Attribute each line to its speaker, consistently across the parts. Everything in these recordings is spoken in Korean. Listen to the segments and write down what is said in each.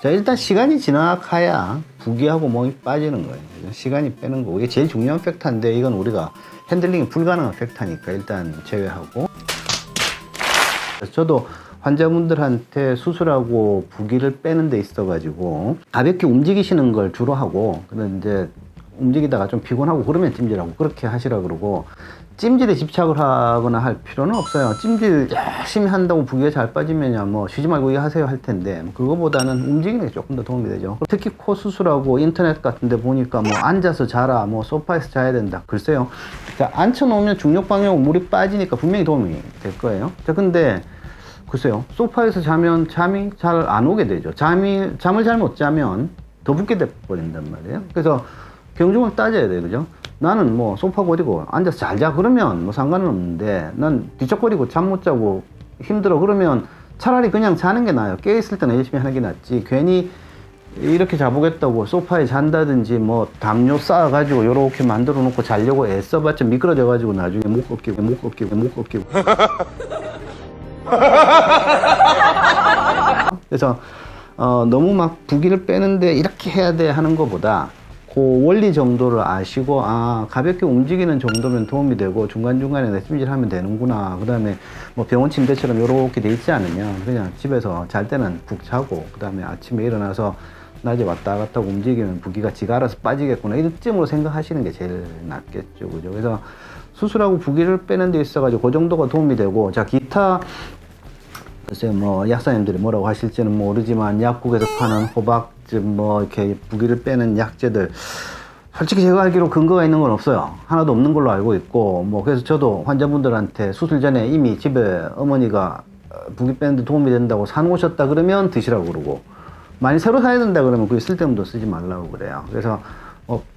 Speaker 1: 자, 일단 시간이 지나가야 부기하고 몸이 빠지는 거예요. 시간이 빼는 거고, 이게 제일 중요한 팩터인데, 이건 우리가 핸들링이 불가능한 팩터니까 일단 제외하고. 저도 환자분들한테 수술하고 부기를 빼는 데 있어가지고, 가볍게 움직이시는 걸 주로 하고, 그런데 이제 움직이다가 좀 피곤하고 그러면 찜질하고 그렇게 하시라 그러고, 찜질에 집착을 하거나 할 필요는 없어요. 찜질 열심히 한다고 부기가 잘 빠지면야 뭐 쉬지 말고 이거 하세요 할 텐데, 그거보다는 움직이는 게 조금 더 도움이 되죠. 특히 코 수술하고 인터넷 같은 데 보니까 뭐 앉아서 자라, 뭐 소파에서 자야 된다. 글쎄요. 자, 앉혀놓으면 중력 방향으로 물이 빠지니까 분명히 도움이 될 거예요. 자, 근데 글쎄요. 소파에서 자면 잠이 잘 안 오게 되죠. 잠을 잘 못 자면 더 붓게 돼버린단 말이에요. 그래서 경중을 따져야 돼요. 그죠? 나는 뭐 소파 고리고 앉아서 잘 자 그러면 뭐 상관은 없는데, 난 뒤척거리고 잠 못 자고 힘들어 그러면 차라리 그냥 자는 게 나아요. 깨어있을 때는 열심히 하는 게 낫지, 괜히 이렇게 자보겠다고 소파에 잔다든지 뭐 담요 쌓아가지고 요렇게 만들어 놓고 자려고 애써봤자 미끄러져가지고 나중에 못 걷기고 그래서 너무 막 부기를 빼는데 이렇게 해야 돼 하는 것보다 그 원리 정도를 아시고, 가볍게 움직이는 정도면 도움이 되고 중간중간에 내 찜질하면 되는구나, 그 다음에 뭐 병원 침대처럼 이렇게 돼 있지 않으면 그냥 집에서 잘 때는 푹 자고 그 다음에 아침에 일어나서 낮에 왔다 갔다 움직이면 부기가 지가 알아서 빠지겠구나, 이쯤으로 생각하시는 게 제일 낫겠죠. 그죠? 그래서 수술하고 부기를 빼는 데 있어가지고 그 정도가 도움이 되고, 자, 기타 글쎄 뭐 약사님들이 뭐라고 하실지는 모르지만 약국에서 파는 호박즙 뭐 이렇게 부기를 빼는 약재들, 솔직히 제가 알기로 근거가 있는 건 없어요. 하나도 없는 걸로 알고 있고, 뭐 그래서 저도 환자분들한테 수술 전에 이미 집에 어머니가 부기 빼는데 도움이 된다고 사놓으셨다 그러면 드시라고 그러고, 많이 새로 사야 된다 그러면 그게 쓸데없는 쓰지 말라고 그래요. 그래서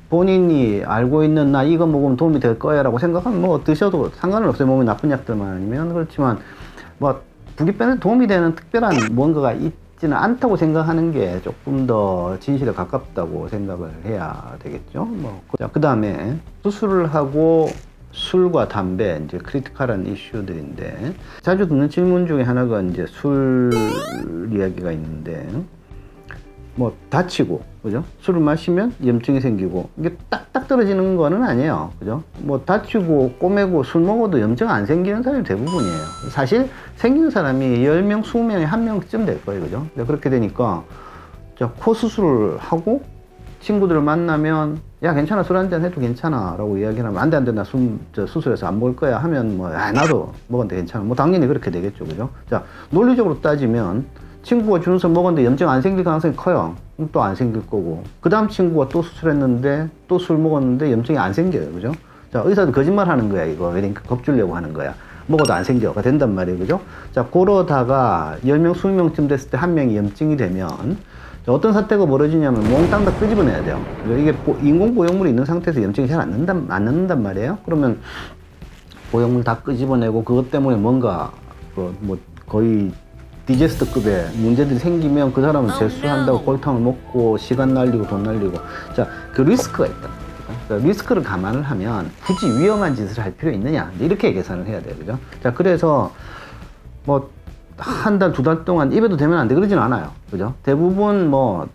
Speaker 1: 본인이 알고 있는 나 이거 먹으면 도움이 될 거야 라고 생각하면 뭐 드셔도 상관은 없어요. 몸에 나쁜 약들만 아니면. 그렇지만 뭐 부기 빼는 도움이 되는 특별한 뭔가가 있지는 않다고 생각하는 게 조금 더 진실에 가깝다고 생각을 해야 되겠죠. 뭐 그 다음에 수술을 하고 술과 담배, 이제 크리티컬한 이슈들인데, 자주 듣는 질문 중에 하나가 이제 술 이야기가 있는데, 뭐 다치고, 그죠? 술을 마시면 염증이 생기고, 이게 딱딱 떨어지는 거는 아니에요. 그죠? 뭐 다치고 꼬매고 술 먹어도 염증 안 생기는 사람이 대부분이에요. 사실 생기는 사람이 10명, 20명에 1명쯤 될 거예요. 그죠? 그렇게 되니까, 자, 코 수술을 하고 친구들을 만나면, 야, 괜찮아, 술 한잔 해도 괜찮아 라고 이야기하면, 안 돼, 나 수술해서 안 먹을 거야 하면, 뭐, 나도 먹었는데 괜찮아. 뭐 당연히 그렇게 되겠죠. 그죠? 자, 논리적으로 따지면 친구가 주는 술 먹었는데 염증 안 생길 가능성이 커요. 또 안 생길 거고, 그 다음 친구가 또 수술했는데 또 술 먹었는데 염증이 안 생겨요. 그죠? 자, 의사도 거짓말 하는 거야, 이거. 그러니까 겁주려고 하는 거야. 먹어도 안 생겨가 된단 말이에요. 그죠? 자, 그러다가 10명, 20명쯤 됐을 때 1명이 염증이 되면, 어떤 사태가 벌어지냐면 몽땅 다 끄집어내야 돼요. 이게 인공 보형물이 있는 상태에서 염증이 잘 안 넣는단 말이에요. 그러면 보형물 다 끄집어내고, 그것 때문에 뭔가 뭐 거의 디제스트급의 문제들이 생기면 그 사람은 재수한다고 골탕을 먹고 시간 날리고 돈 날리고, 자, 그 리스크가 있다. 그러니까 리스크를 감안을 하면 굳이 위험한 짓을 할 필요 있느냐, 이렇게 계산을 해야 돼요. 그죠? 자, 그래서 뭐 한 달, 2달 동안 입에도 되면 안 돼 그러진 않아요. 그죠? 대부분 뭐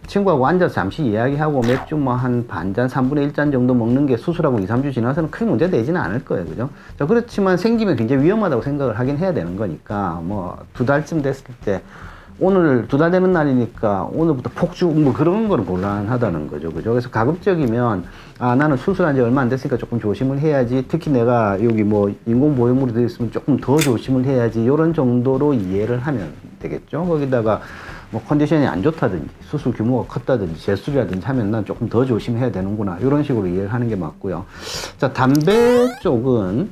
Speaker 1: 친구하고 앉아서 잠시 이야기하고 맥주 뭐 한 반잔, 3분의 1잔 정도 먹는 게 수술하고 2, 3주 지나서는 크게 문제 되지는 않을 거예요. 그죠? 자, 그렇지만 생기면 굉장히 위험하다고 생각을 하긴 해야 되는 거니까, 뭐 2달쯤 됐을 때, 오늘 2달 되는 날이니까 오늘부터 폭주 뭐 그런 거는 곤란하다는 거죠. 그죠? 그래서 가급적이면, 나는 수술한 지 얼마 안 됐으니까 조금 조심을 해야지, 특히 내가 여기 뭐 인공보형물이 들어있으면 조금 더 조심을 해야지, 이런 정도로 이해를 하면 되겠죠. 거기다가 뭐 컨디션이 안 좋다든지 수술 규모가 컸다든지 재술이라든지 하면 난 조금 더 조심해야 되는구나, 이런 식으로 이해를 하는 게 맞고요. 자, 담배 쪽은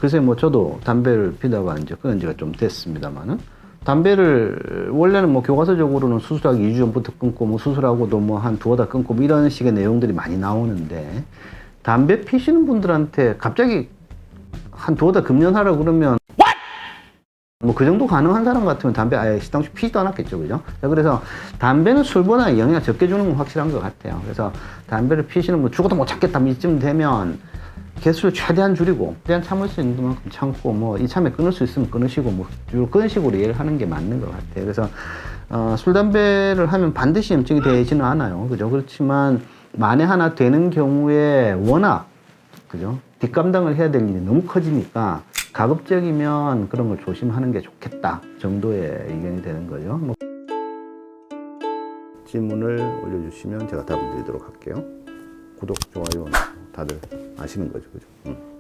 Speaker 1: 글쎄 뭐 저도 담배를 피다가 이제 끊은 지가 좀 됐습니다만은, 담배를 원래는 뭐 교과서적으로는 수술하기 2주 전부터 끊고, 뭐 수술하고도 뭐 한 두어 달 끊고, 뭐 이런 식의 내용들이 많이 나오는데, 담배 피시는 분들한테 갑자기 한 두어 달 금연하라 그러면 뭐 그 정도 가능한 사람 같으면 담배 아예 시당초 피지도 않았겠죠. 그죠? 자, 그래서 담배는 술보다 영향을 적게 주는 건 확실한 것 같아요. 그래서 담배를 피시는 분, 죽어도 못 참겠다 이쯤 되면 개수를 최대한 줄이고, 최대한 참을 수 있는 만큼 참고, 뭐 이참에 끊을 수 있으면 끊으시고, 뭐 그런 식으로 이해를 하는 게 맞는 것 같아요. 그래서 술, 담배를 하면 반드시 염증이 되지는 않아요. 그죠? 그렇지만 만에 하나 되는 경우에 워낙, 그죠? 뒷감당을 해야 될 일이 너무 커지니까 가급적이면 그런 걸 조심하는 게 좋겠다 정도의 의견이 되는 거죠. 뭐 질문을 올려주시면 제가 답을 드리도록 할게요. 구독, 좋아요 다들 아시는 거죠, 그죠?